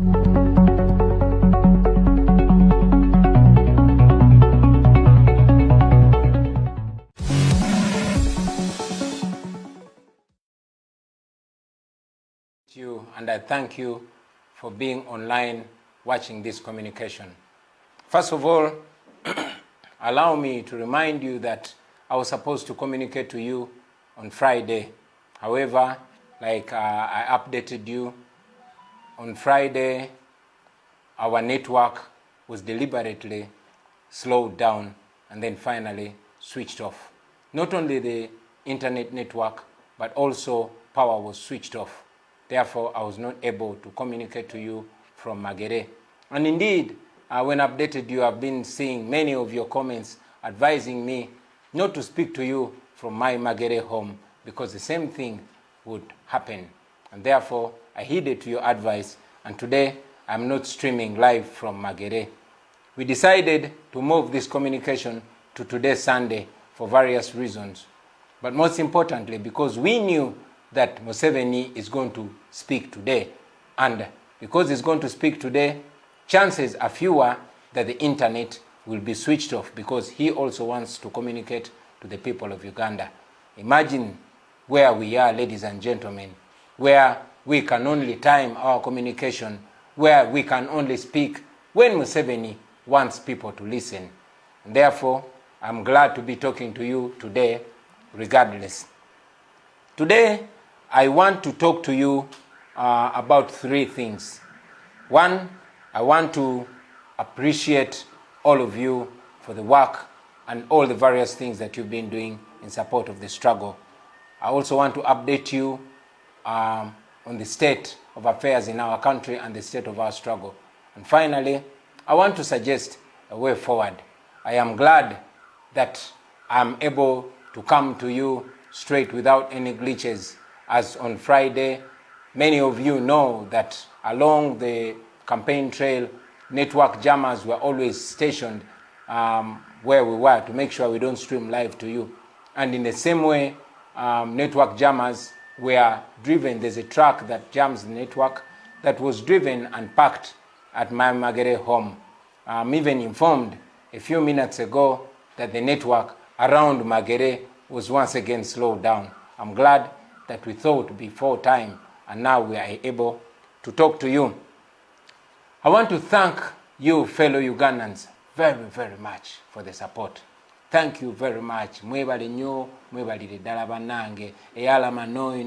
And I thank you for being online watching this communication. First of all, allow me to remind you that I was supposed to communicate to you on Friday. However, like I updated you, on Friday, our network was deliberately slowed down and then finally switched off. Not only the internet network, but also power was switched off. Therefore, I was not able to communicate to you from Magere. And indeed, when updated you, I've been seeing many of your comments advising me not to speak to you from my Magere home because the same thing would happen. And therefore, I heeded to your advice, and today I'm not streaming live from Magere. We decided to move this communication to today, Sunday, for various reasons. But most importantly, because we knew that Museveni is going to speak today. And because he's going to speak today, chances are fewer that the internet will be switched off because he also wants to communicate to the people of Uganda. Imagine where we are, ladies and gentlemen, where we can only time our communication, where we can only speak when Museveni wants people to listen. And therefore, I'm glad to be talking to you today regardless. Today, I want to talk to you about three things. One, I want to appreciate all of you for the work and all the various things that you've been doing in support of the struggle. I also want to update you on the state of affairs in our country and the state of our struggle. And finally, I want to suggest a way forward. I am glad that I'm able to come to you straight without any glitches. As on Friday, many of you know that along the campaign trail, network jammers were always stationed where we were to make sure we don't stream live to you. And in the same way, network jammers were driven. There's a truck that jams the network that was driven and parked at my Magere home. I'm even informed a few minutes ago that the network around Magere was once again slowed down. I'm glad that we thought before time, and now we are able to talk to you. I want to thank you, fellow Ugandans, very, very much for the support. Thank you very much. Mwebale nyo, mwebale ddala bannange, eyalama noi,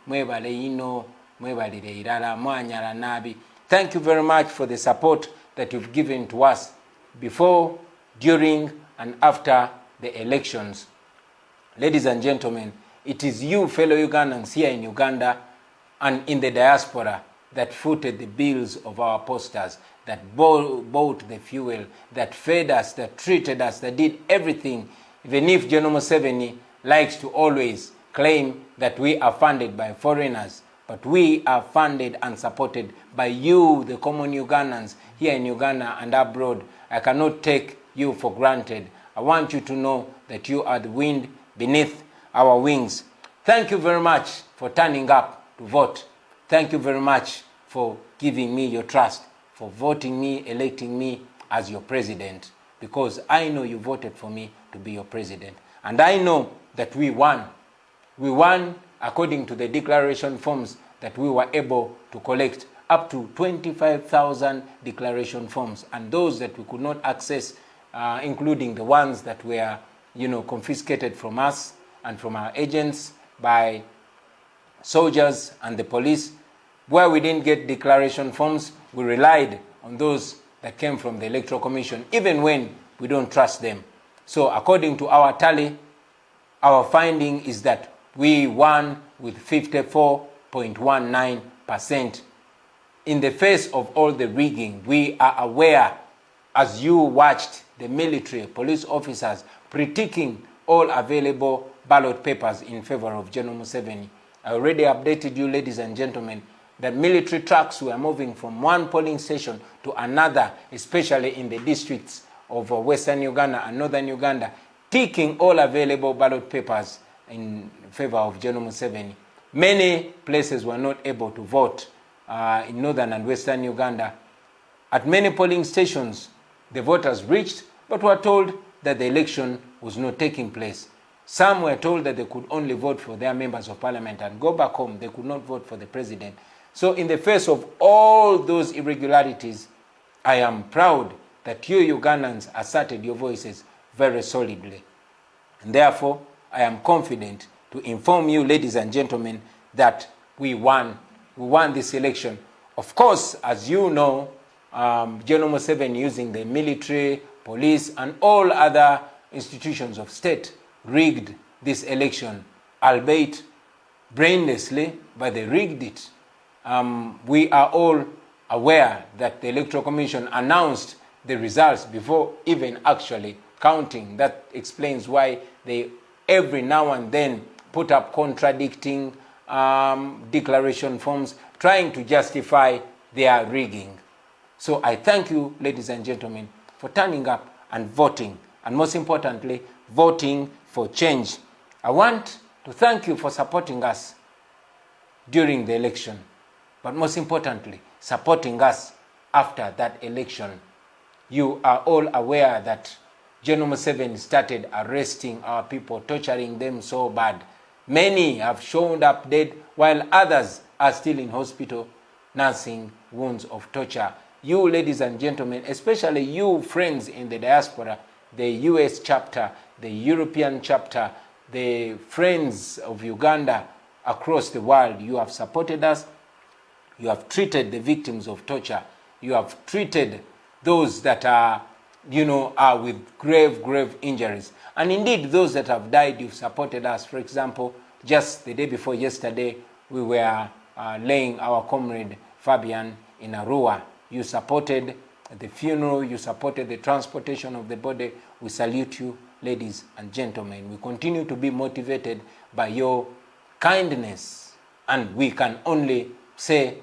mwebale ino, mwebale irala mwanyala nabi. Thank you very much for the support that you've given to us before, during, and after the elections. Ladies and gentlemen, it is you, fellow Ugandans here in Uganda and in the diaspora, that footed the bills of our posters, that bought the fuel, that fed us, that treated us, that did everything. Even if General Museveni likes to always claim that we are funded by foreigners, but we are funded and supported by you, the common Ugandans, here in Uganda and abroad. I cannot take you for granted. I want you to know that you are the wind beneath our wings. Thank you very much for turning up to vote. Thank you very much for giving me your trust, for voting me, electing me as your president, because I know you voted for me to be your president. And I know that we won. We won according to the declaration forms that we were able to collect, up to 25,000 declaration forms, and those that we could not access, including the ones that were confiscated from us and from our agents by soldiers and the police. Where we didn't get declaration forms, we relied on those that came from the Electoral Commission, even when we don't trust them. So according to our tally, our finding is that we won with 54.19%. In the face of all the rigging, we are aware, as you watched the military police officers critiquing all available ballot papers in favor of General Museveni. I already updated you, ladies and gentlemen, that military trucks were moving from one polling station to another, especially in the districts of Western Uganda and Northern Uganda, taking all available ballot papers in favor of General Museveni. Many places were not able to vote. in northern and western Uganda. At many polling stations, the voters reached but were told that the election was not taking place. Some were told that they could only vote for their members of parliament and go back home. They could not vote for the president. So in the face of all those irregularities, I am proud that you Ugandans asserted your voices very solidly. And therefore, I am confident to inform you, ladies and gentlemen, that we won this election. Of course, as you know, General Museveni, using the military, police, and all other institutions of state, rigged this election, albeit brainlessly, but they rigged it. We are all aware that the Electoral Commission announced the results before even actually counting. That explains why they every now and then put up contradicting declaration forms, trying to justify their rigging. So I thank you, ladies and gentlemen, for turning up and voting, and most importantly, voting for change. I want to thank you for supporting us during the election, but most importantly, supporting us after that election. You are all aware that General Museveni started arresting our people, torturing them so bad. Many have shown up dead, while others are still in hospital, nursing wounds of torture. You, ladies and gentlemen, especially you friends in the diaspora, the US chapter, the European chapter, the friends of Uganda across the world, you have supported us. You have treated the victims of torture. You have treated those that are with grave injuries. And indeed, those that have died, you've supported us. For example, just the day before yesterday, we were laying our comrade Fabian in Arua. You supported the funeral. You supported the transportation of the body. We salute you, ladies and gentlemen. We continue to be motivated by your kindness. And we can only say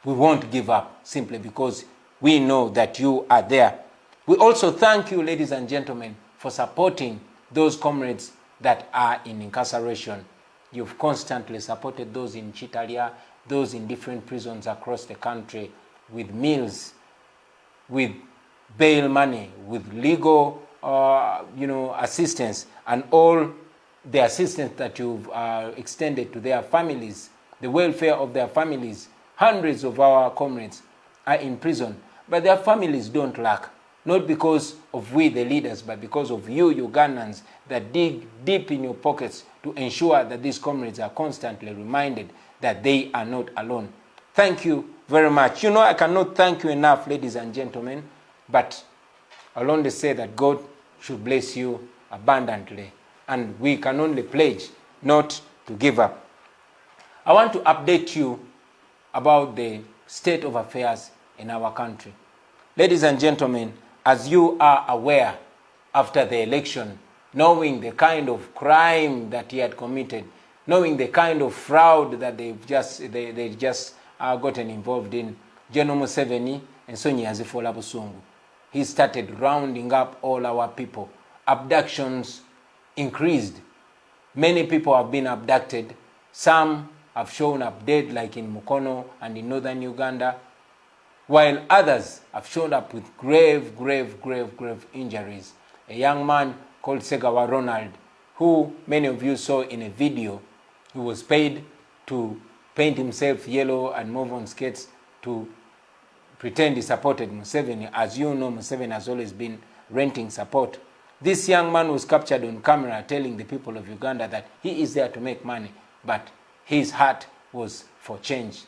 we won't give up, simply because we know that you are there. We also thank you, ladies and gentlemen, for supporting those comrades that are in incarceration. You've constantly supported those in Chitalia, those in different prisons across the country, with meals, with bail money, with legal assistance, and all the assistance that you've extended to their families, the welfare of their families. Hundreds of our comrades are in prison, but their families don't lack. Not because of we, the leaders, but because of you, Ugandans, that dig deep in your pockets to ensure that these comrades are constantly reminded that they are not alone. Thank you very much. I cannot thank you enough, ladies and gentlemen, but I'll only say that God should bless you abundantly, and we can only pledge not to give up. I want to update you about the state of affairs in our country. Ladies and gentlemen, as you are aware, after the election, knowing the kind of crime that he had committed, knowing the kind of fraud that they just gotten involved in, General Museveni and Sonia Zifola Busungu, he started rounding up all our people. Abductions increased. Many people have been abducted. Some have shown up dead, like in Mukono and in northern Uganda, while others have shown up with grave injuries. A young man called Segawa Ronald, who many of you saw in a video, who was paid to paint himself yellow and move on skates to pretend he supported Museveni. As you know, Museveni has always been renting support. This young man was captured on camera telling the people of Uganda that he is there to make money, but his heart was for change.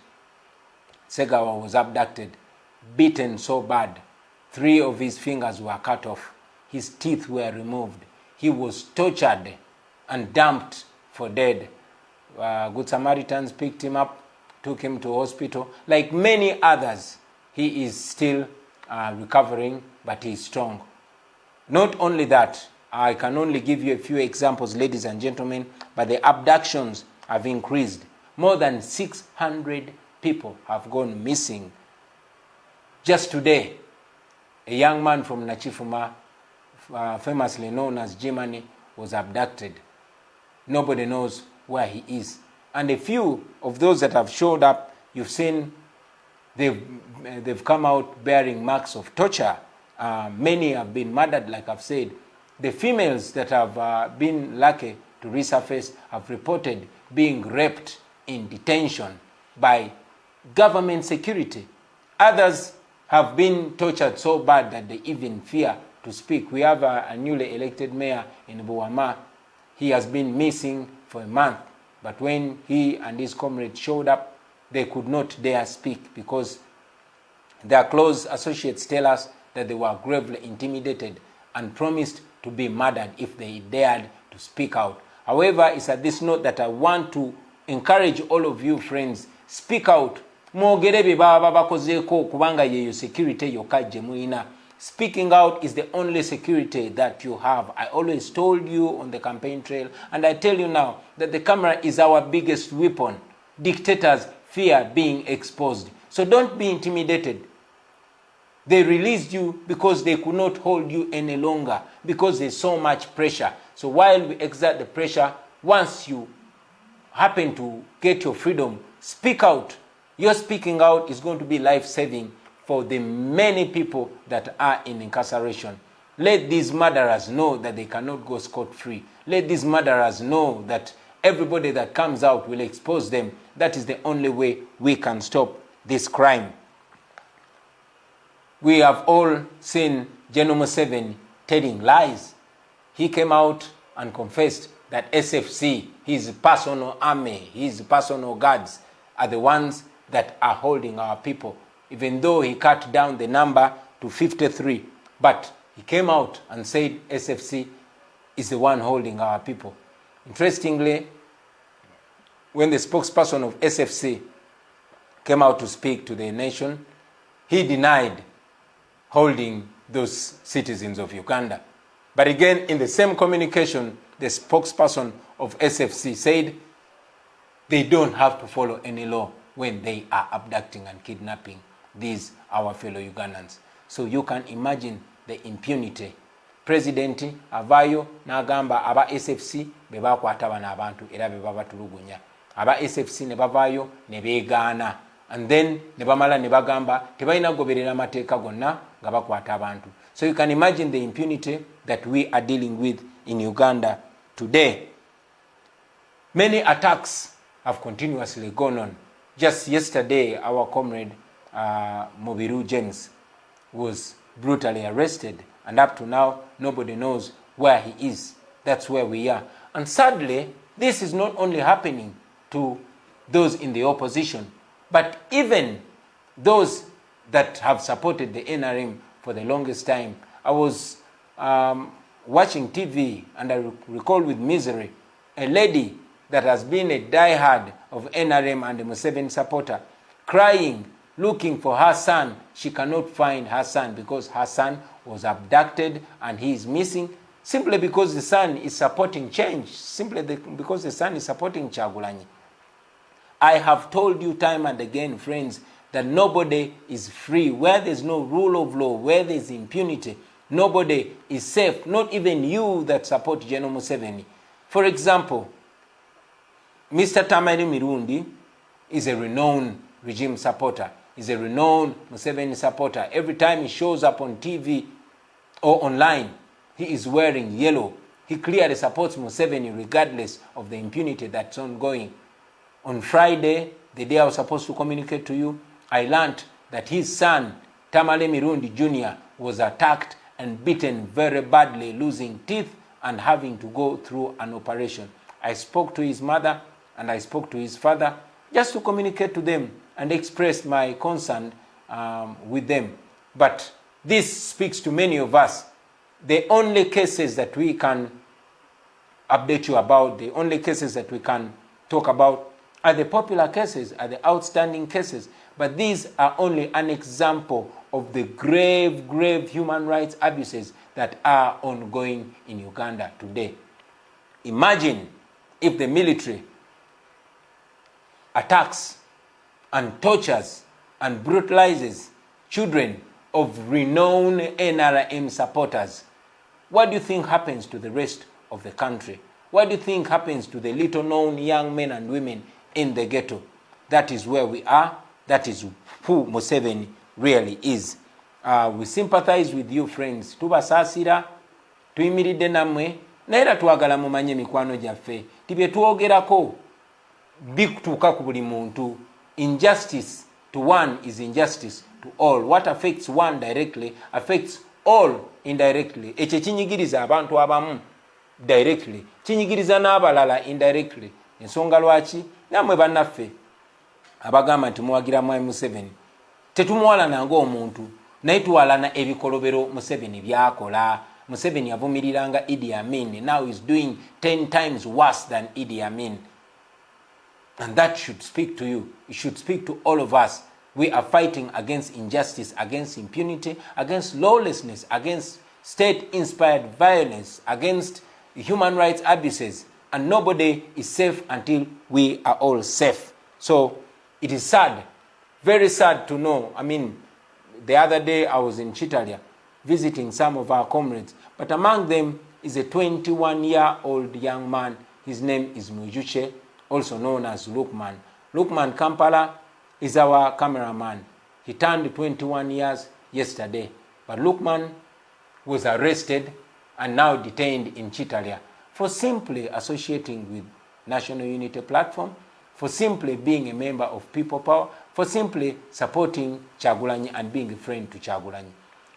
Segawa was abducted, beaten so bad. 3 of his fingers were cut off. His teeth were removed. He was tortured and dumped for dead. Good Samaritans picked him up, took him to hospital. Like many others, he is still recovering, but he is strong. Not only that, I can only give you a few examples, ladies and gentlemen, but the abductions have increased. More than 600 people have gone missing. Just today, a young man from Nachifuma, famously known as Jimani, was abducted. Nobody knows where he is. And a few of those that have showed up, you've seen they've come out bearing marks of torture. Many have been murdered, like I've said. The females that have been lucky to resurface have reported being raped in detention by government security. Others have been tortured so bad that they even fear to speak. We have a newly elected mayor in Buama. He has been missing for a month, but when he and his comrades showed up, they could not dare speak because their close associates tell us that they were gravely intimidated and promised to be murdered if they dared to speak out. However, it's at this note that I want to encourage all of you friends, speak out. Speaking out is the only security that you have. I always told you on the campaign trail, and I tell you now, that the camera is our biggest weapon. Dictators fear being exposed. So don't be intimidated. They released you because they could not hold you any longer, because there's so much pressure. So while we exert the pressure, once you happen to get your freedom, speak out. Your speaking out is going to be life-saving for the many people that are in incarceration. Let these murderers know that they cannot go scot-free. Let these murderers know that everybody that comes out will expose them. That is the only way we can stop this crime. We have all seen General Museveni telling lies. He came out and confessed that SFC, his personal army, his personal guards, are the ones that are holding our people, even though he cut down the number to 53. But he came out and said SFC is the one holding our people. Interestingly, when the spokesperson of SFC came out to speak to the nation, he denied holding those citizens of Uganda. But again, in the same communication, the spokesperson of SFC said they don't have to follow any law when they are abducting and kidnapping these our fellow Ugandans. So you can imagine the impunity. President avayo n'agamba aba SFC bebakwata bana abantu era bebabatulugunya. Aba SFC ne bavayo ne beegaana. And then ne bamala ne bagamba tebalina goberera mateeka gonna nga bakwata abantu. So you can imagine the impunity that we are dealing with in Uganda today. Many attacks have continuously gone on. Just yesterday, our comrade Mobiru James was brutally arrested, and up to now, nobody knows where he is. That's where we are. And sadly, this is not only happening to those in the opposition, but even those that have supported the NRM for the longest time. I was watching TV, and I recall with misery a lady that has been a diehard of NRM and the Museveni supporter, crying, looking for her son. She cannot find her son because her son was abducted and he is missing, simply because the son is supporting change, because the son is supporting Chagulanyi. I have told you time and again, friends, that nobody is free. Where there's no rule of law, where there's impunity, nobody is safe, not even you that support General Museveni. For example, Mr. Tamari Mirundi is a renowned regime supporter. He's a renowned Museveni supporter. Every time he shows up on TV or online, he is wearing yellow. He clearly supports Museveni regardless of the impunity that's ongoing. On Friday, the day I was supposed to communicate to you, I learned that his son, Tamale Mirundi Jr., was attacked and beaten very badly, losing teeth and having to go through an operation. I spoke to his mother and I spoke to his father just to communicate to them and express my concern with them. But this speaks to many of us. The only cases that we can update you about, the only cases that we can talk about are the popular cases, are the outstanding cases. But these are only an example of the grave, grave human rights abuses that are ongoing in Uganda today. Imagine if the military attacks and tortures and brutalizes children of renowned NRM supporters. What do you think happens to the rest of the country? What do you think happens to the little known young men and women in the ghetto? That is where we are. That is who Museveni really is. We sympathize with you friends. Tubasasira, tuyimiridde namwe, naye era twagala mumanye mikwano gyaffe. Tibye twogerako bikutuuka ku buli muntu. Injustice to one is injustice to all. What affects one directly affects all indirectly. Ekyo kinyigiriza abantu abamu directly, kinyigiriza n'abalala indirectly. Ensonga lwaki namwe bannaffe abagamba nti muwagira Mwami Museveni tetumuwalana ng'omuntu naye tuwalana ebikolobero Museveni byakola. Museveni yavumiriranga Idi Amin. Now he's doing 10 times worse than Idi Amin. And that should speak to you. It should speak to all of us. We are fighting against injustice, against impunity, against lawlessness, against state-inspired violence, against human rights abuses. And nobody is safe until we are all safe. So it is sad, very sad to know. I mean, the other day I was in Chitalia visiting some of our comrades. But among them is a 21-year-old young man. His name is Mujuche, also known as Lukman. Lukman Kampala is our cameraman. He turned 21 years yesterday. But Lukman was arrested and now detained in Chitalia for simply associating with National Unity Platform, for simply being a member of People Power, for simply supporting Kyagulanyi and being a friend to Kyagulanyi.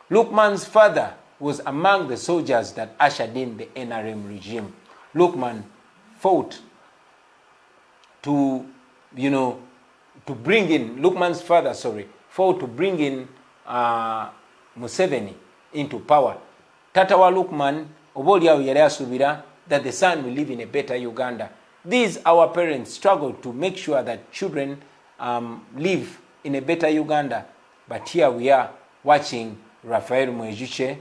Lukman's father was among the soldiers that ushered in the NRM regime. Lukman fought to bring in, Lukman's father, fought to bring in Museveni into power. Tata wa Lukman, oboliawo yali asubira that the son will live in a better Uganda. These, our parents, struggled to make sure that children live in a better Uganda. But here we are watching Raphael Mwejuche,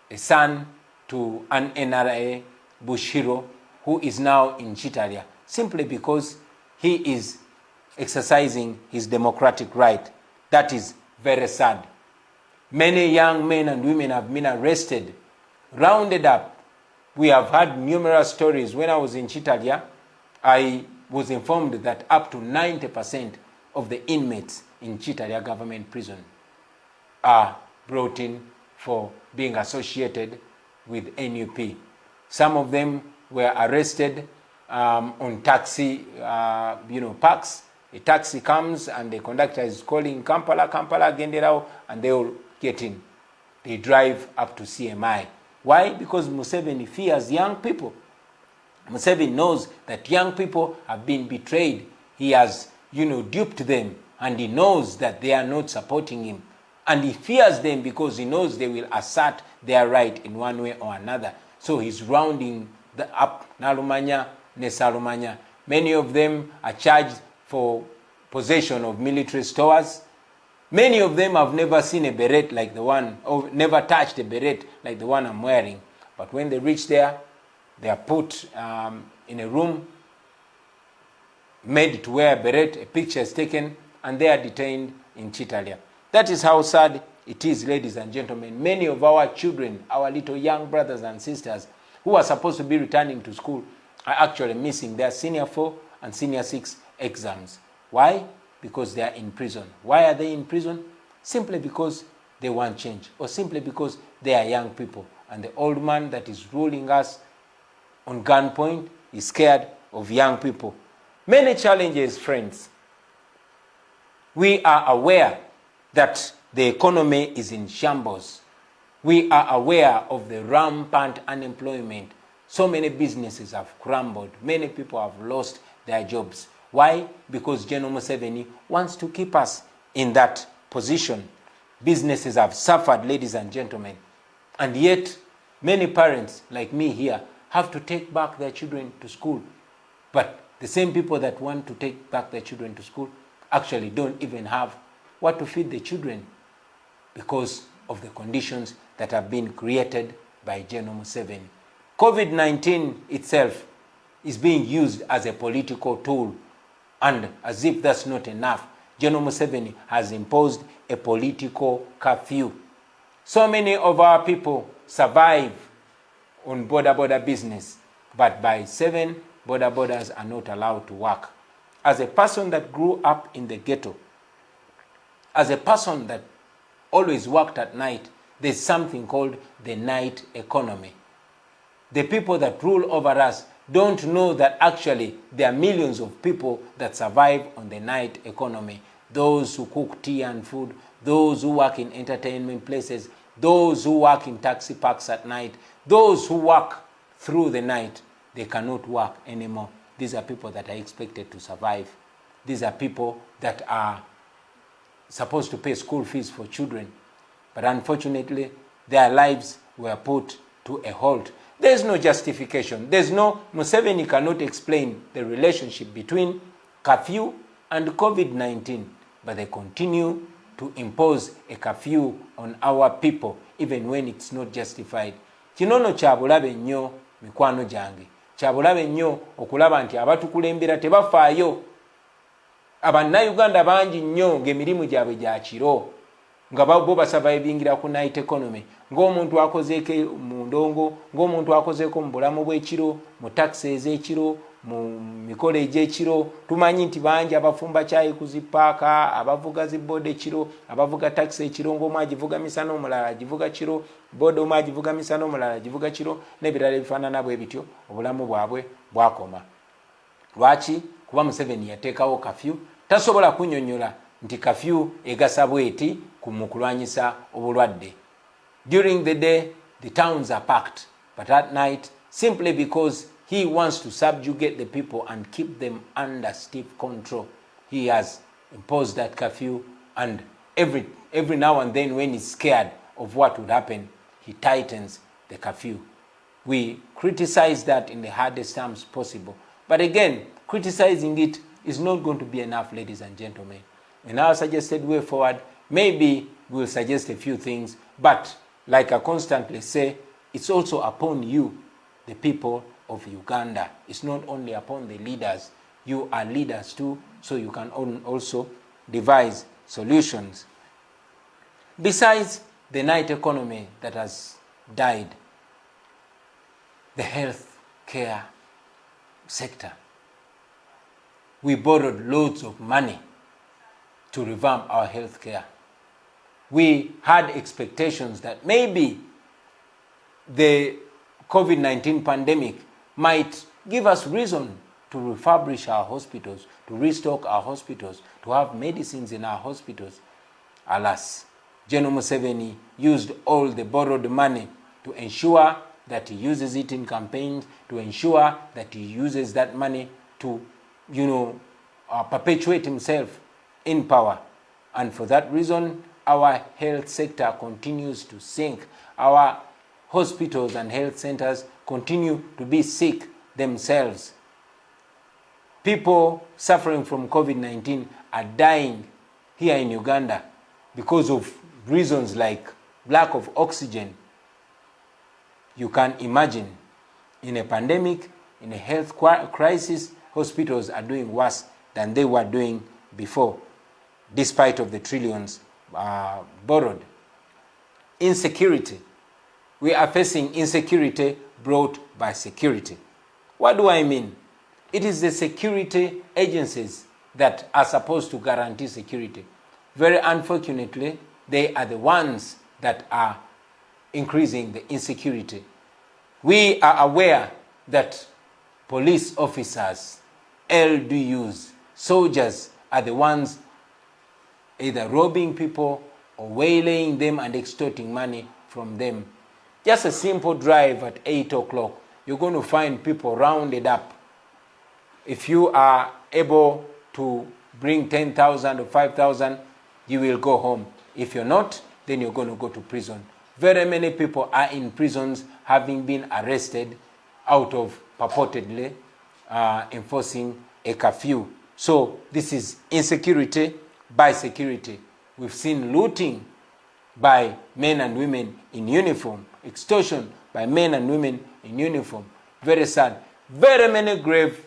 a son to an NRA Bush hero, who is now in Chitalia, simply because he is exercising his democratic right. That is very sad. Many young men and women have been arrested, rounded up. We have had numerous stories. When I was in Chitalia, I was informed that up to 90% of the inmates in Chitalia government prison are brought in for being associated with NUP. Some of them were arrested on taxi, parks. A taxi comes and the conductor is calling Kampala, Genderao, and they all get in. They drive up to CMI. Why? Because Museveni fears young people. Museveni knows that young people have been betrayed. He has, duped them, and he knows that they are not supporting him. And he fears them because he knows they will assert their right in one way or another. So he's rounding up Nalumanya, Nesalumanya. Many of them are charged for possession of military stores. Many of them have never seen a beret like the one, or never touched a beret like the one I'm wearing. But when they reach there, they are put in a room, made to wear a beret, a picture is taken, and they are detained in Chitalia. That is how sad it is, ladies and gentlemen. Many of our children, our little young brothers and sisters, who are supposed to be returning to school, are actually missing their senior 4 and senior 6 exams. Why? Because they are in prison. Why are they in prison? Simply because they want change, or simply because they are young people. And the old man that is ruling us on gunpoint is scared of young people. Many challenges, friends. We are aware that the economy is in shambles. We are aware of the rampant unemployment. So many businesses have crumbled. Many people have lost their jobs. Why? Because General Museveni wants to keep us in that position. Businesses have suffered, ladies and gentlemen. And yet, many parents, like me here, have to take back their children to school. But the same people that want to take back their children to school actually don't even have what to feed the children because of the conditions that have been created by General Museveni. COVID-19 itself is being used as a political tool, and as if that's not enough, General Museveni has imposed a political curfew. So many of our people survive on border business, but by 7, borders are not allowed to work. As a person that grew up in the ghetto, As a person that always worked at night, there's something called the night economy. The people that rule over us don't know that actually there are millions of people that survive on the night economy. Those who cook tea and food, those who work in entertainment places, those who work in taxi parks at night, those who work through the night, they cannot work anymore. These are people that are expected to survive. These are people that are supposed to pay school fees for children. But unfortunately, their lives were put to a halt. There's no justification. Museveni cannot explain the relationship between curfew and COVID-19, but they continue to impose a curfew on our people, even when it's not justified. Kinono kyabulabe nnyo mikwano gyange. Kyabulabe nnyo okulaba nti abatukulembera tebafaayo. Abannayuganda bangi nnyo ng'emirimu gyabwe gya kiro, nga bo basurvivingira ku night economy, ng'omuntu akozeeko mu ndongo, ng'omuntu akozeeko mu bulamu bw'ekiro, mu taxi ez'ekiro, mu mikolo egy'ekiro. Tumanyi nti bangi abafumba kyayi ku zipaaka, abavuga zibooda ekiro, abavuga taxi ekiro, ng'omu agivuga misana omulala agivuga kiro, booda omu agivuga misana omulala agivuga kiro, n'ebirala ebifaanana bwe bityo. Obulamu bwabwe bwakoma. Lwaki? Kuba Museveni yateekawo kafyu. Tasobola kunnyonnyola nti kafyu egasa bweti mu kulwanyisa obulwadde. During the day, the towns are packed, but at night, simply because he wants to subjugate the people and keep them under stiff control, he has imposed that curfew, and every now and then when he's scared of what would happen, he tightens the curfew. We criticize that in the hardest terms possible. But again, criticizing it is not going to be enough, ladies and gentlemen. In our suggested way forward, maybe we'll suggest a few things, but like I constantly say, it's also upon you, the people of Uganda. It's not only upon the leaders. You are leaders too, so you can also devise solutions. Besides the night economy that has died, the health care sector. We borrowed loads of money to revamp our health care. We had expectations that maybe the COVID-19 pandemic might give us reason to refurbish our hospitals, to restock our hospitals, to have medicines in our hospitals. Alas, General Museveni used all the borrowed money to ensure that he uses it in campaigns, to ensure that he uses that money to, perpetuate himself in power. And for that reason, our health sector continues to sink. Our hospitals and health centers continue to be sick themselves. People suffering from COVID-19 are dying here in Uganda because of reasons like lack of oxygen. You can imagine, in a pandemic, in a health crisis, hospitals are doing worse than they were doing before, despite of the trillions borrowed. Insecurity. We are facing insecurity brought by security. What do I mean? It is the security agencies that are supposed to guarantee security. Very unfortunately, they are the ones that are increasing the insecurity. We are aware that police officers, LDUs, soldiers are the ones either robbing people or waylaying them and extorting money from them. Just a simple drive at 8 o'clock, you're going to find people rounded up. If you are able to bring 10,000 or 5,000, you will go home. If you're not, then you're going to go to prison. Very many people are in prisons having been arrested out of purportedly enforcing a curfew. So this is insecurity by security. We've seen looting by men and women in uniform, extortion by men and women in uniform. Very sad. Very many grave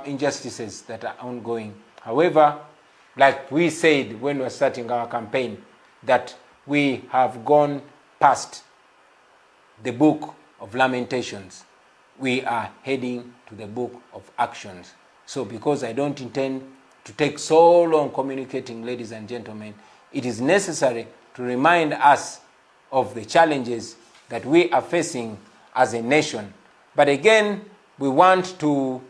injustices that are ongoing. However, like we said when we were starting our campaign, that we have gone past the book of lamentations. We are heading to the book of actions. So because I don't intend to take so long communicating, ladies and gentlemen, it is necessary to remind us of the challenges that we are facing as a nation. But again, we want to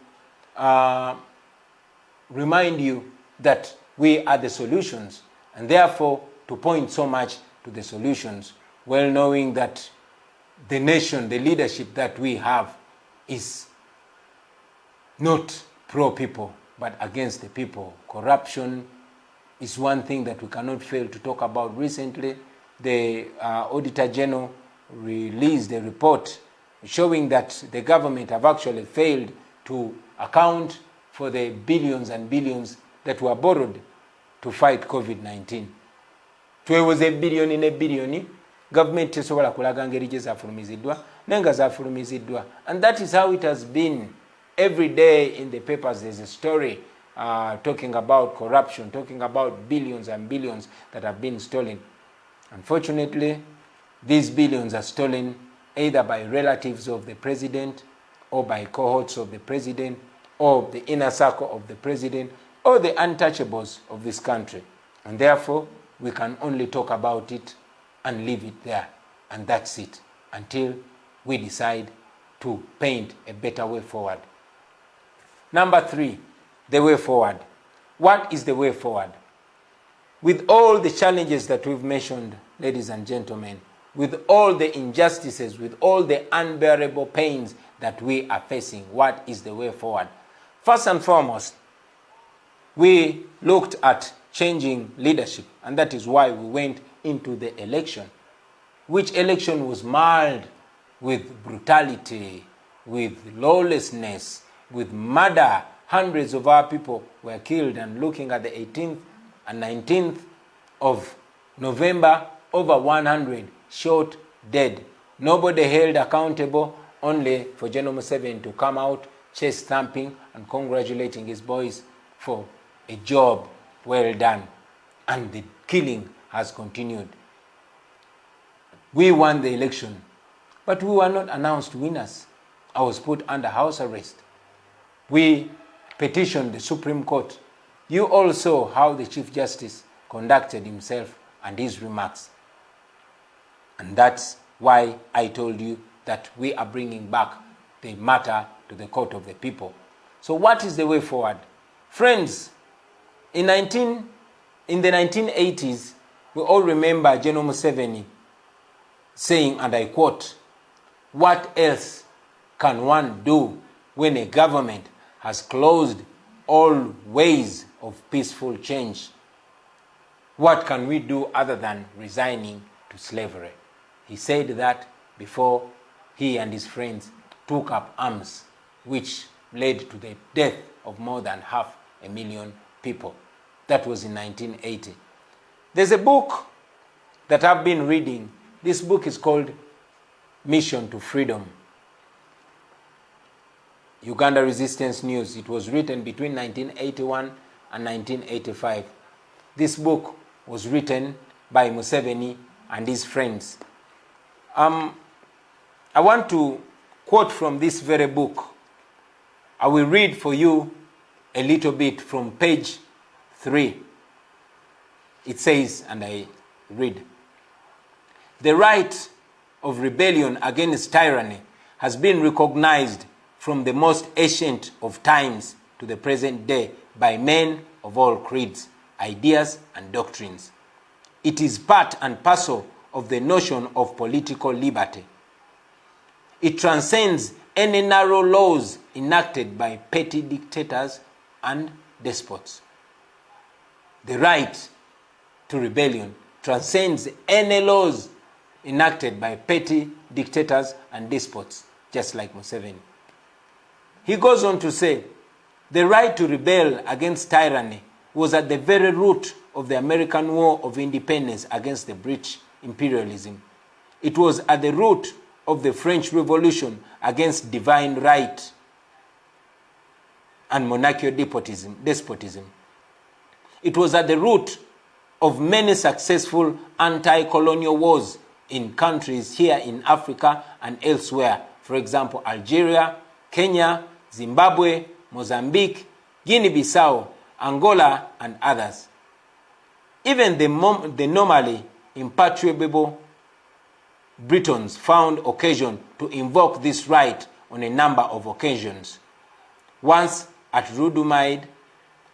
remind you that we are the solutions, and therefore to point so much to the solutions, well knowing that the nation, the leadership that we have is not pro-people, but against the people. Corruption is one thing that we cannot fail to talk about. Recently, the Auditor General released a report showing that the government have actually failed to account for the billions and billions that were borrowed to fight COVID-19. Twewoze billion ne billion, government tesobola kulaga ngeri gye zaafulumiziddwa nenga zaafulumiziddwa. And that is how it has been. Every day in the papers there's a story talking about corruption, talking about billions and billions that have been stolen. Unfortunately, these billions are stolen either by relatives of the president, or by cohorts of the president, or the inner circle of the president, or the untouchables of this country. And therefore, we can only talk about it and leave it there. And that's it, until we decide to paint a better way forward. Number 3, the way forward. What is the way forward? With all the challenges that we've mentioned, ladies and gentlemen, with all the injustices, with all the unbearable pains that we are facing, what is the way forward? First and foremost, we looked at changing leadership, and that is why we went into the election, which election was marred with brutality, with lawlessness, with murder. Hundreds of our people were killed, and looking at the 18th and 19th of November, over 100 shot dead. Nobody held accountable, only for General Museveni to come out chest thumping and congratulating his boys for a job well done. And the killing has continued. We won the election, but we were not announced winners. I was put under house arrest. We petitioned the Supreme Court. You all saw how the Chief Justice conducted himself and his remarks. And that's why I told you that we are bringing back the matter to the court of the people. So what is the way forward? Friends, in the 1980s, we all remember General Museveni saying, and I quote, "What else can one do when a government has closed all ways of peaceful change? What can we do other than resigning to slavery?" He said that before he and his friends took up arms, which led to the death of more than 500,000 people. That was in 1980. There's a book that I've been reading. This book is called Mission to Freedom, Uganda Resistance News. It was written between 1981 and 1985. This book was written by Museveni and his friends. I want to quote from this very book. I will read for you a little bit from page 3. It says, and I read, "The right of rebellion against tyranny has been recognized from the most ancient of times to the present day by men of all creeds, ideas, and doctrines. It is part and parcel of the notion of political liberty. It transcends any narrow laws enacted by petty dictators and despots." The right to rebellion transcends any laws enacted by petty dictators and despots, just like Museveni. He goes on to say, "The right to rebel against tyranny was at the very root of the American War of Independence against the British imperialism. It was at the root of the French Revolution against divine right and monarchical despotism. It was at the root of many successful anti-colonial wars in countries here in Africa and elsewhere. For example, Algeria, Kenya, Zimbabwe, Mozambique, Guinea-Bissau, Angola, and others. Even the normally imperturbable Britons found occasion to invoke this right on a number of occasions. Once at Rudumide,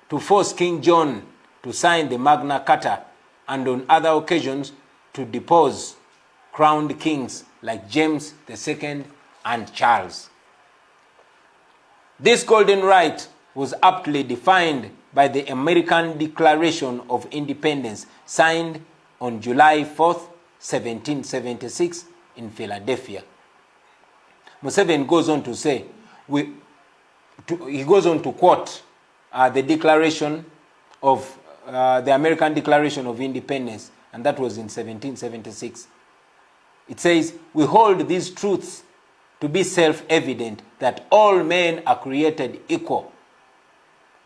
to force King John to sign the Magna Carta, and on other occasions to depose crowned kings like James II and Charles. This golden right was aptly defined by the American Declaration of Independence signed on July 4th, 1776 in Philadelphia. Museveni goes on to say, he goes on to quote the Declaration of the American Declaration of Independence, and that was in 1776. It says, "We hold these truths to be self-evident, that all men are created equal,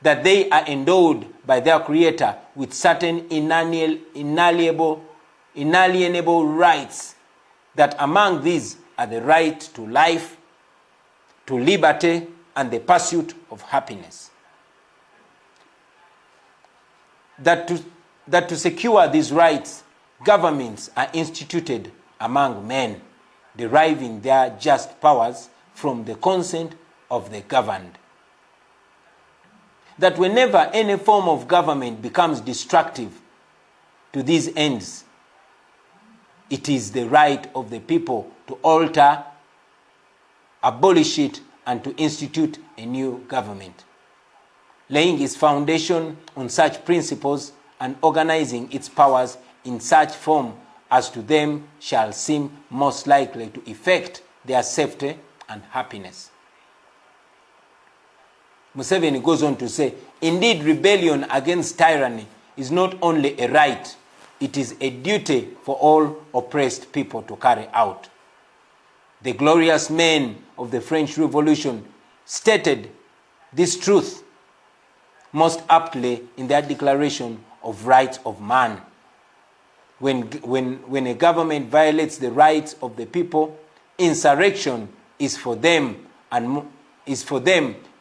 that they are endowed by their Creator with certain inalienable rights, that among these are the right to life, to liberty, and the pursuit of happiness. That to secure these rights, governments are instituted among men, deriving their just powers from the consent of the governed. That whenever any form of government becomes destructive to these ends, it is the right of the people to alter, abolish it, and to institute a new government, laying its foundation on such principles and organizing its powers in such form as to them shall seem most likely to effect their safety and happiness." Museveni goes on to say, "Indeed, rebellion against tyranny is not only a right, it is a duty for all oppressed people to carry out. The glorious men of the French Revolution stated this truth most aptly in their Declaration of Rights of Man. When a government violates the rights of the people, insurrection is for them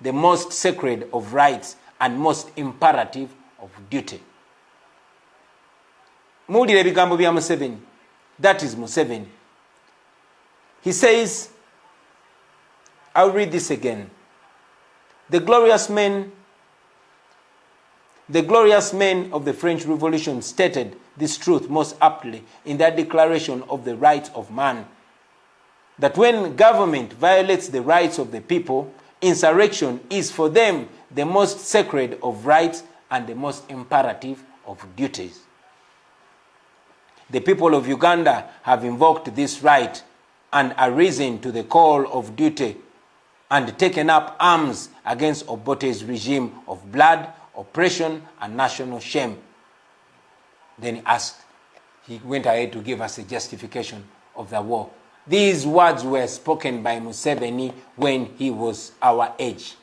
the most sacred of rights and most imperative of duty." Muwulire ebigambo bya Museveni. That is Museveni. He says, I'll read this again. The glorious men of the French Revolution stated this truth most aptly in their Declaration of the Rights of Man, that when government violates the rights of the people, insurrection is for them the most sacred of rights and the most imperative of duties. The people of Uganda have invoked this right and arisen to the call of duty and taken up arms against Obote's regime of blood, oppression, and national shame. Then he went ahead to give us a justification of the war. These words were spoken by Museveni when he was our age.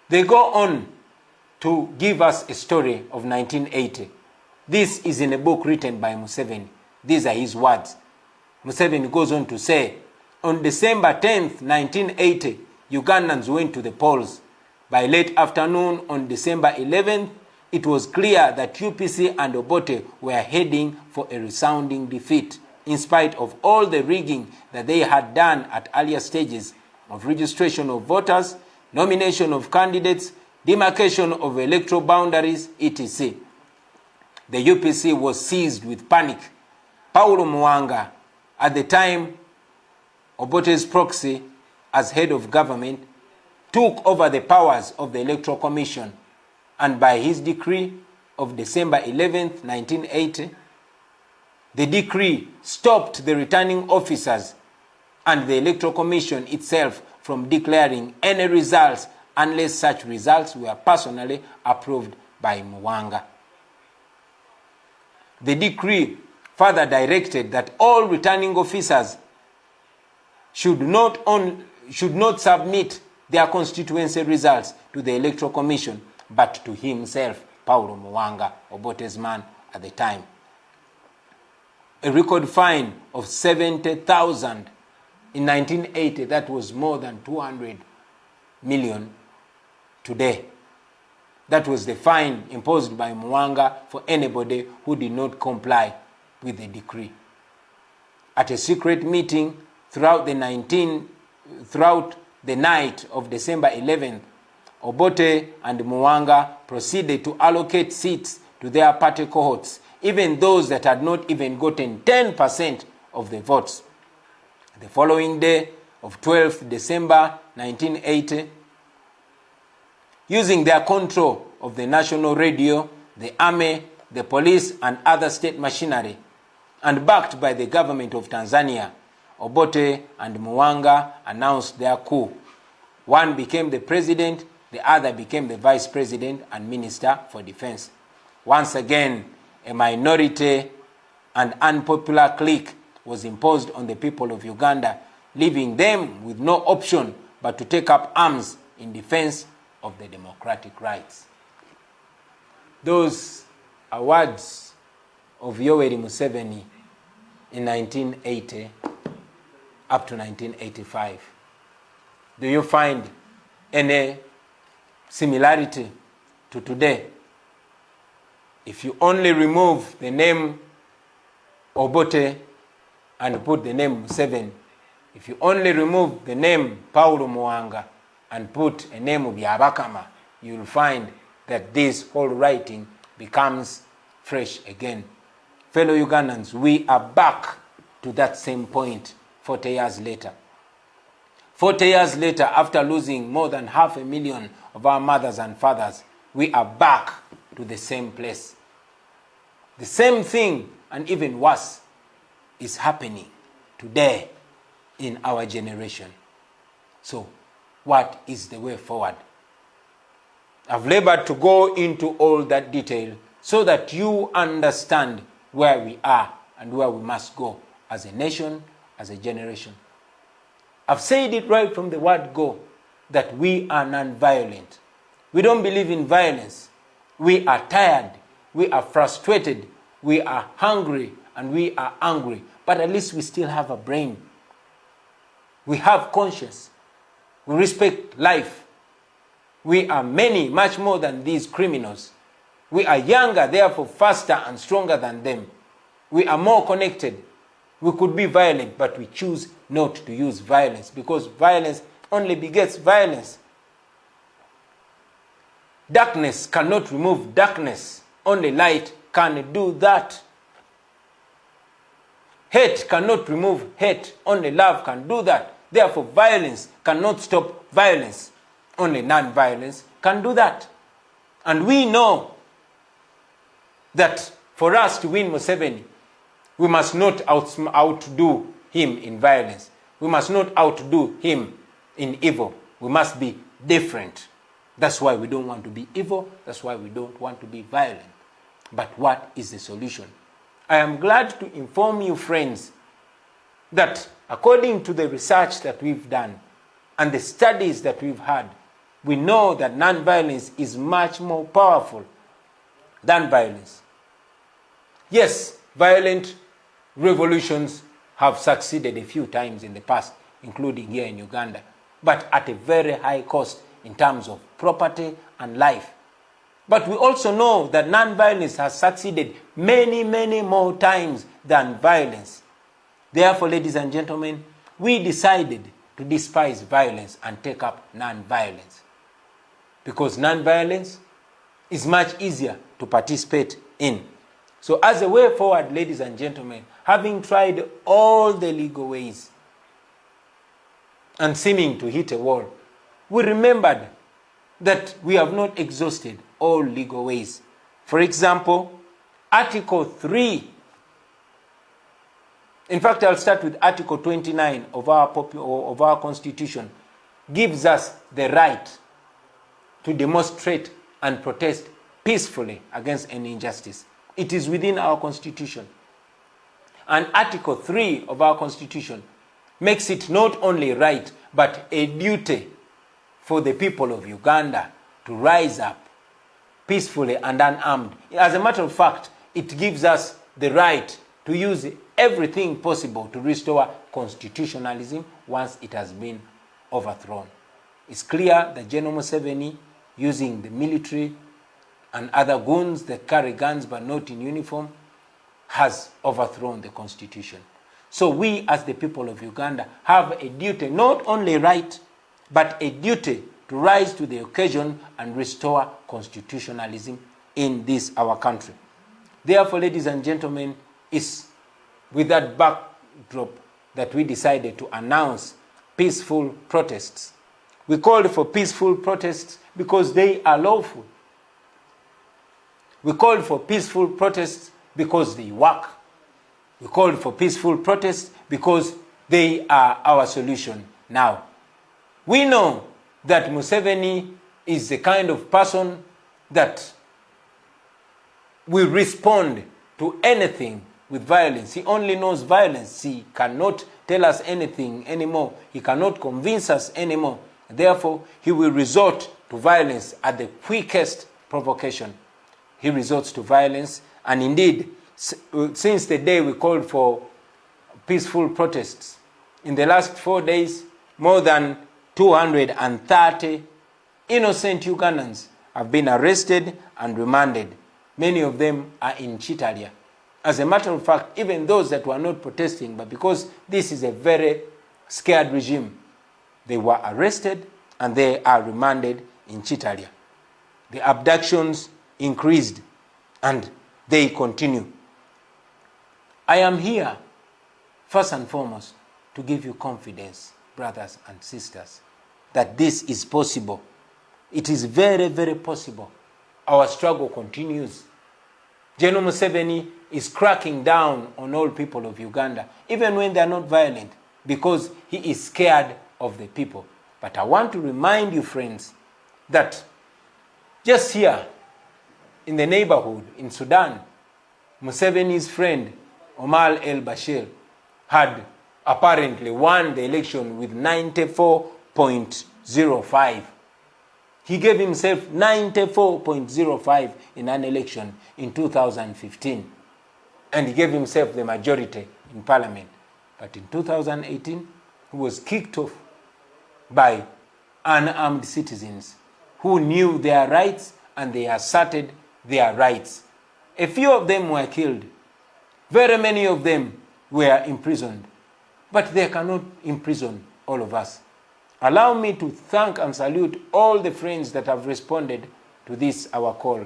They go on to give us a story of 1980. This is in a book written by Museveni. These are his words. Museveni goes on to say, on December 10th, 1980, Ugandans went to the polls. By late afternoon on December 11th, it was clear that UPC and Obote were heading for a resounding defeat, in spite of all the rigging that they had done at earlier stages of registration of voters, nomination of candidates, demarcation of electoral boundaries, etc. The UPC was seized with panic. Paulo Muwanga, at the time Obote's proxy as head of government, took over the powers of the Electoral Commission, and by his decree of December 11th, 1980, the decree stopped the returning officers and the Electoral Commission itself from declaring any results unless such results were personally approved by Muwanga. The decree further directed that all returning officers should not submit their constituency results to the Electoral Commission, but to himself, Paulo Muwanga, Obote's man at the time. A record fine of 70,000 in 1980, that was more than 200 million today. That was the fine imposed by Muwanga for anybody who did not comply with the decree. At a secret meeting throughout the night of December 11th, Obote and Muwanga proceeded to allocate seats to their party cohorts, even those that had not even gotten 10% of the votes. The following day of 12th December 1980, using their control of the national radio, the army, the police, and other state machinery, and backed by the government of Tanzania, Obote and Muwanga announced their coup. One became the president, the other became the vice president and minister for defense. Once again, a minority and unpopular clique was imposed on the people of Uganda, leaving them with no option but to take up arms in defense of the democratic rights. Those are words of Yoweri Museveni in 1980 up to 1985. Do you find any similarity to today? If you only remove the name Obote and put the name Museveni, if you only remove the name Paulo Muwanga and put a name of Byabakama, you will find that this whole writing becomes fresh again. Fellow Ugandans, we are back to that same point 40 years later. 40 years later, after losing more than 500,000 of our mothers and fathers, we are back to the same place. The same thing, and even worse, is happening today in our generation. So, what is the way forward? I've labored to go into all that detail so that you understand where we are and where we must go as a nation, as a generation. I've said it right from the word go that we are non-violent. We don't believe in violence. We are tired. We are frustrated. We are hungry and we are angry. But at least we still have a brain. We have conscience. We respect life. We are many, much more than these criminals. We are younger, therefore faster and stronger than them. We are more connected. We could be violent, but we choose not to use violence because violence only begets violence. Darkness cannot remove darkness. Only light can do that. Hate cannot remove hate. Only love can do that. Therefore, violence cannot stop violence. Only non-violence can do that. And we know that for us to win Museveni, we must not outdo him in violence. We must not outdo him in evil. We must be different. That's why we don't want to be evil. That's why we don't want to be violent. But what is the solution? I am glad to inform you, friends, that according to the research that we've done and the studies that we've had, we know that non-violence is much more powerful than violence. Yes, violent revolutions have succeeded a few times in the past, including here in Uganda, but at a very high cost in terms of property and life. But we also know that non-violence has succeeded many, many more times than violence. Therefore, ladies and gentlemen, we decided to despise violence and take up non-violence. Because non-violence is much easier to participate in. So as a way forward, ladies and gentlemen, having tried all the legal ways and seeming to hit a wall, we remembered that we have not exhausted all legal ways. For example, Article 3. In fact, I'll start with Article 29 of our Constitution, gives us the right to demonstrate and protest peacefully against any injustice. It is within our Constitution. And Article 3 of our Constitution makes it not only right, but a duty for the people of Uganda to rise up peacefully and unarmed. As a matter of fact, it gives us the right to use everything possible to restore constitutionalism once it has been overthrown. It's clear that General Museveni, using the military and other goons that carry guns but not in uniform has overthrown the constitution. So we as the people of Uganda have a duty, not only right, but a duty to rise to the occasion and restore constitutionalism in this our country. Therefore, ladies and gentlemen, it's with that backdrop that we decided to announce peaceful protests. We called for peaceful protests because they are lawful. We called for peaceful protests because they work. We called for peaceful protests because they are our solution now. We know that Museveni is the kind of person that will respond to anything with violence. He only knows violence. He cannot tell us anything anymore. He cannot convince us anymore. Therefore, he will resort to violence at the quickest provocation. He resorts to violence, and indeed, since the day we called for peaceful protests, in the last 4 days, more than 230 innocent Ugandans have been arrested and remanded. Many of them are in Chitalia. As a matter of fact, even those that were not protesting, but because this is a very scared regime, they were arrested and they are remanded in Chitalia. The abductions increased and they continue. I am here, first and foremost, to give you confidence, brothers and sisters, that this is possible. It is very, very possible. Our struggle continues. General Museveni is cracking down on all people of Uganda, even when they are not violent, because he is scared of the people. But I want to remind you, friends, that just here in the neighborhood in Sudan, Museveni's friend Omar el-Bashir had apparently won the election with 94.05. He gave himself 94.05 in an election in 2015. And he gave himself the majority in parliament. But in 2018, he was kicked off by unarmed citizens who knew their rights and they asserted their rights. A few of them were killed. Very many of them were imprisoned. But they cannot imprison all of us. Allow me to thank and salute all the friends that have responded to this, our call.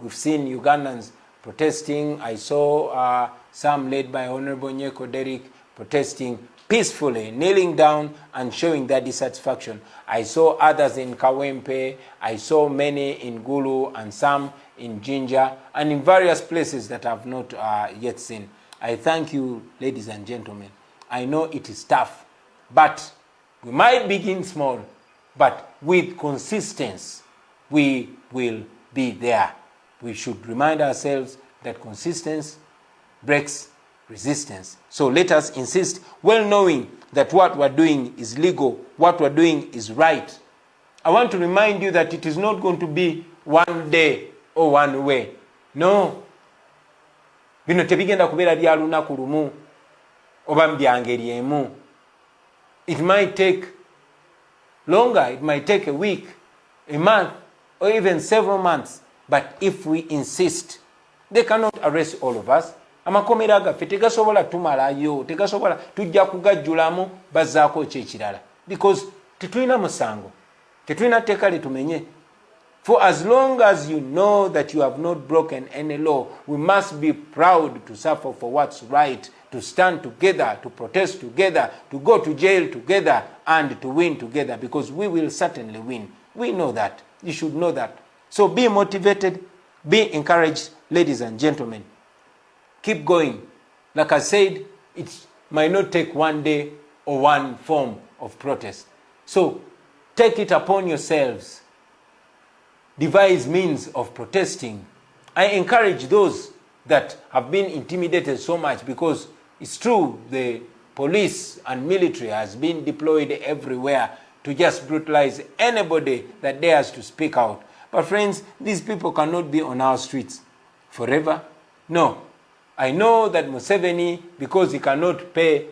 We've seen Ugandans protesting. I saw some led by Honorable Nyeko Derrick protesting peacefully, kneeling down and showing their dissatisfaction. I saw others in Kawempe. I saw many in Gulu and some in Jinja and in various places that I have not yet seen. I thank you, ladies and gentlemen. I know it is tough, but we might begin small, but with consistency, we will be there. We should remind ourselves that consistency breaks resistance. So let us insist, well knowing that what we're doing is legal, what we're doing is right. I want to remind you that it is not going to be one day or one way. No. Bino tebigenda kubeera bya lunaku lumu oba bya ngeri emu. It might take longer, it might take a week, a month, or even several months. But if we insist, they cannot arrest all of us. Amakomera gaffe tegasobola tumalayo, tegasobola tujja kugajjulamu bazzaako kyekirala. Because tetulina musango, tetulina tteeka litumenye. For as long as you know that you have not broken any law, we must be proud to suffer for what's right, to stand together, to protest together, to go to jail together, and to win together, because we will certainly win. We know that. You should know that. So be motivated, be encouraged, ladies and gentlemen. Keep going. Like I said, it might not take one day or one form of protest. So take it upon yourselves. Devise means of protesting. I encourage those that have been intimidated so much, because it's true, the police and military has been deployed everywhere to just brutalize anybody that dares to speak out. But friends, these people cannot be on our streets forever. No. I know that Museveni, because he cannot pay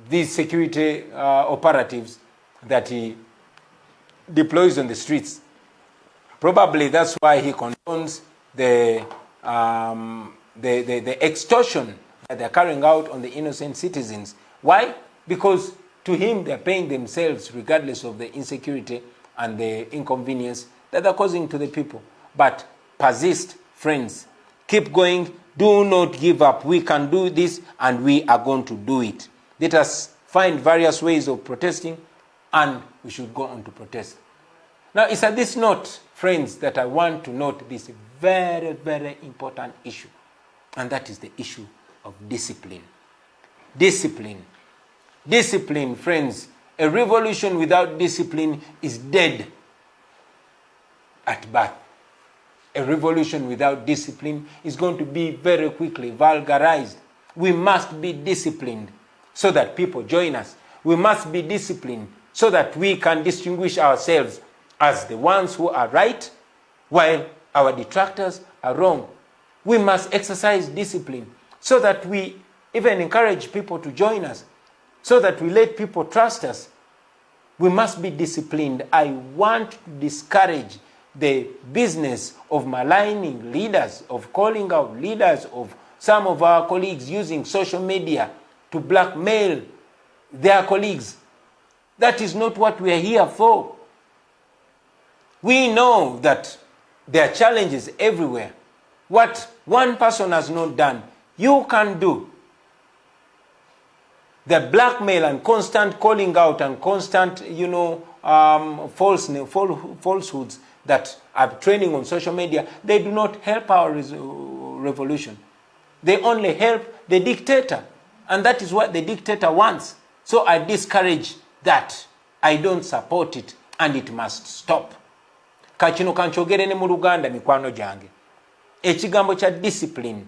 these security operatives that he deploys on the streets, Probably that's why he condones the extortion that they're carrying out on the innocent citizens. Why? Because to him, they're paying themselves regardless of the insecurity and the inconvenience that they're causing to the people. But persist, friends. Keep going. Do not give up. We can do this, and we are going to do it. Let us find various ways of protesting, and we should go on to protest. Now, it's at this note, friends, that I want to note this very, very important issue, and that is the issue of discipline. Discipline. Discipline, friends. A revolution without discipline is dead at birth. A revolution without discipline is going to be very quickly vulgarized. We must be disciplined so that people join us. We must be disciplined so that we can distinguish ourselves as the ones who are right, while our detractors are wrong. We must exercise discipline so that we even encourage people to join us, so that we let people trust us. We must be disciplined. I want to discourage the business of maligning leaders, of calling out leaders, of some of our colleagues using social media to blackmail their colleagues. That is not what we are here for. We know that there are challenges everywhere. What one person has not done, you can do. The blackmail and constant calling out and constant, falsehoods that are trending on social media, they do not help our revolution. They only help the dictator. And that is what the dictator wants. So I discourage that. I don't support it, and it must stop. Kachino kanchogere ne mu Luganda mikwano jange. Ekigambo kya discipline.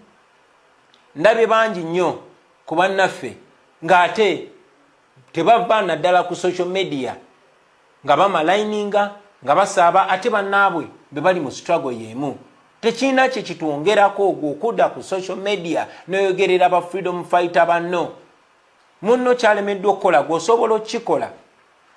Ndabye bangi nnyo ku bannaffe ng'ate tebava naddala ku social media nga bamalininga nga basaaba ate bannaabwe be bali mu struggle y'emu. Tekina kye kitwongerako okudda ku social media n'oyogerera aba freedom fighter banno. Munno kyalemeddwa okukola gw'osobola okikola.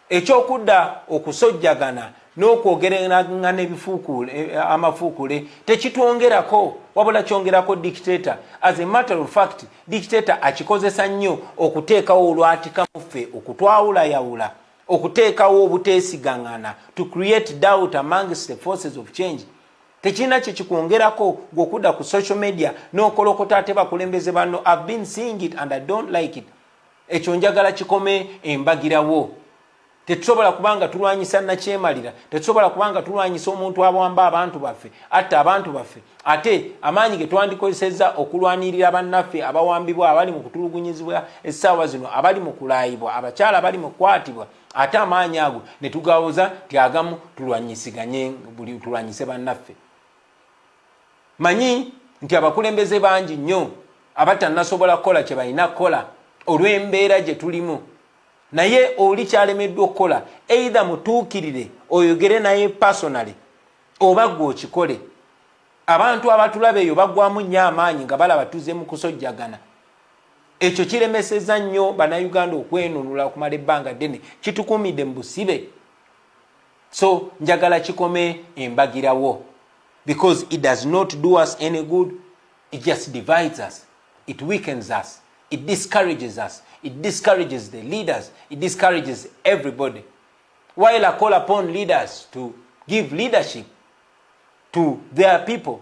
Ekyokudda okusojjagana n'okwogeragana n'ebifuukule amafuukule tekitwongerako, wabula kyongerako dictator. As a matter of fact, dictator akikozesa nnyo okuteekawo olwatika-muffe, okutwawulayawula, okuteekawo obuteesigangana, to create doubt amongst the forces of change. Tekina kye kikwongerako gw'okudda ku social media n'okolokota ate bakulembeze banno. I've been seeing it and I don't like it. Ekyo njagala kikome embagirawo. Tetusobola kubanga tulwanyisa nakyemalira, tetusobola kubanga tulwanyisa omuntu abwamba abantu baffe, atta abantu baffe, ate amaanyi ge twandikozesezza okulwanirira bannaffe abawambibwa, abali mu kutulugunyizibwa essaawa zino, abali mu kulaayibwa, abakyala abali mu kukwatibwa, ate amaanyi ago ne tugawoza tyagamu tulwanyisiganye, buli tulwanyise bannaffe. Manyi nti abakulembeze bangi nnyo abatannasobola kukola kye balina kukola olw'embeera gye tulimu. Naye oli kyalemeddwa okukola, either mutuukirire oyogere naye personally oba gwe okikole. Abantu abatulaba eyo bagwamu nnyo amaanyi nga balaba tuze mu kusojjagana. Ekyo kiremesezza nnyo bannayuganda okwenunula okumala ebbanga ddene, kitukuumidde mu busibe. So njagala kikome embagirawo, because it does not do us any good. It just divides us, it weakens us, it discourages us. It discourages the leaders. It discourages everybody. While I call upon leaders to give leadership to their people.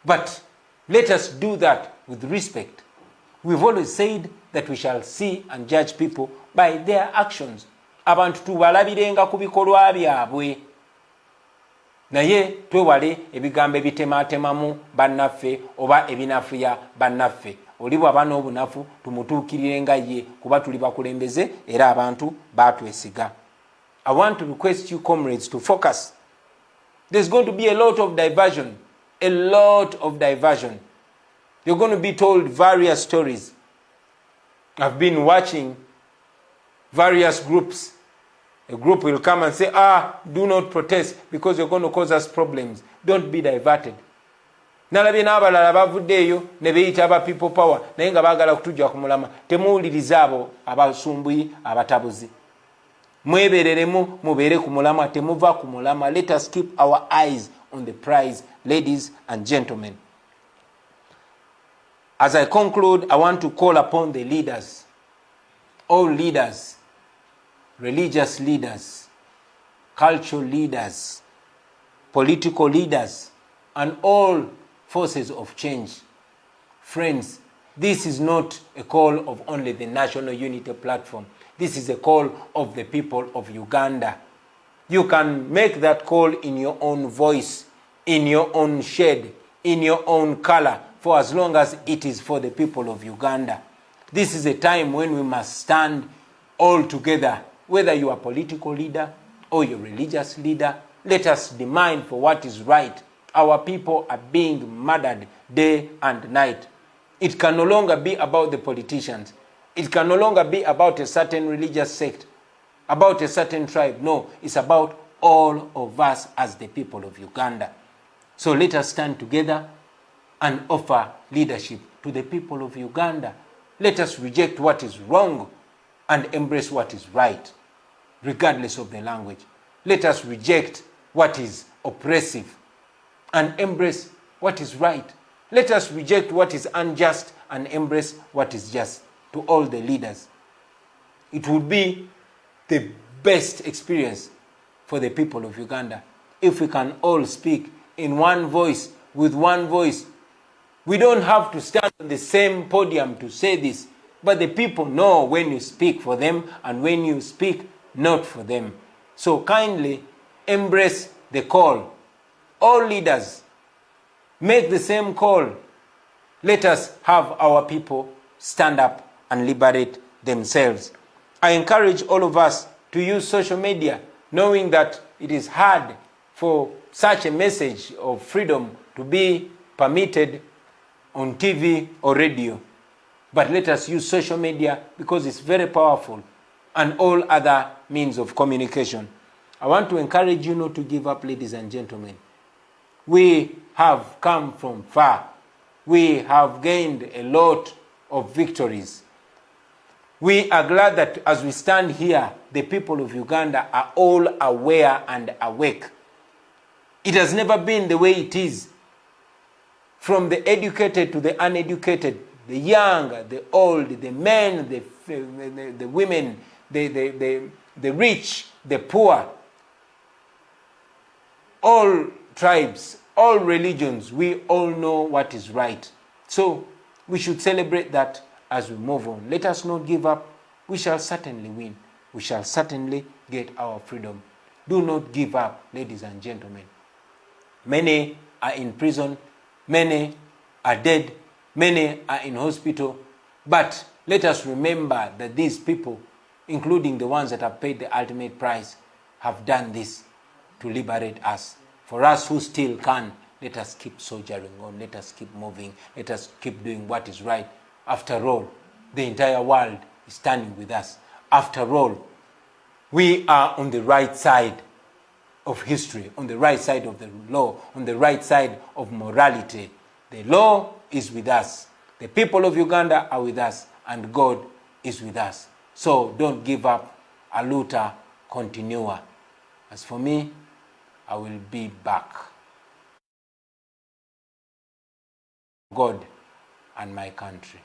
But let us do that with respect. We've always said that we shall see and judge people by their actions. Abantu tubalabirenga ku bikolwa byabwe. Naye twewale ebigambo ebitematemamu bannaffe oba ebinafuya bannaffe. Olibu abana obunafu tumutuukirire nga ye kuba tuli bakulembeze era abantu batwesiga. I want to request you comrades to focus. There's going to be a lot of diversion. A lot of diversion. You're going to be told various stories. I've been watching various groups. A group will come and say, do not protest because you're going to cause us problems. Don't be diverted. Nalabye n'abalala bavuddeeyo ne beeyita aba people power naye nga baagala kutujja ku mulama. Temuwuliriza abo abasumbuyi abatabuzi. Mwebereremu mubere kumulama temuva kumulama. Let us keep our eyes on the prize, ladies and gentlemen. As I conclude, I want to call upon the leaders, all leaders, religious leaders, cultural leaders, political leaders, and all forces of change. Friends, this is not a call of only the National Unity Platform. This is a call of the people of Uganda. You can make that call in your own voice, in your own shade, in your own color, for as long as it is for the people of Uganda. This is a time when we must stand all together, whether you are a political leader or you're a religious leader. Let us demand for what is right. Our people are being murdered day and night. It can no longer be about the politicians. It can no longer be about a certain religious sect, about a certain tribe. No, it's about all of us as the people of Uganda. So let us stand together and offer leadership to the people of Uganda. Let us reject what is wrong and embrace what is right, regardless of the language. Let us reject what is oppressive and embrace what is right. Let us reject what is unjust and embrace what is just. To all the leaders, it would be the best experience for the people of Uganda if we can all speak in one voice, with one voice. We don't have to stand on the same podium to say this, but the people know when you speak for them and when you speak not for them. So kindly embrace the call. All leaders, make the same call. Let us have our people stand up and liberate themselves. I encourage all of us to use social media, knowing that it is hard for such a message of freedom to be permitted on TV or radio. But let us use social media because it's very powerful, and all other means of communication. I want to encourage you not to give up, ladies and gentlemen. We have come from far. We have gained a lot of victories. We are glad that as we stand here, the people of Uganda are all aware and awake. It has never been the way it is. From the educated to the uneducated, the young, the old, the men, the women, the rich, the poor, all tribes, all religions, we all know what is right. So we should celebrate that as we move on. Let us not give up. We shall certainly win. We shall certainly get our freedom. Do not give up, ladies and gentlemen. Many are in prison. Many are dead. Many are in hospital. But let us remember that these people, including the ones that have paid the ultimate price, have done this to liberate us. For us who still can, let us keep soldiering on. Let us keep moving. Let us keep doing what is right. After all, the entire world is standing with us. After all, we are on the right side of history, on the right side of the law, on the right side of morality. The law is with us. The people of Uganda are with us, and God is with us. So don't give up. Aluta continua. As for me, I will be back. God and my country.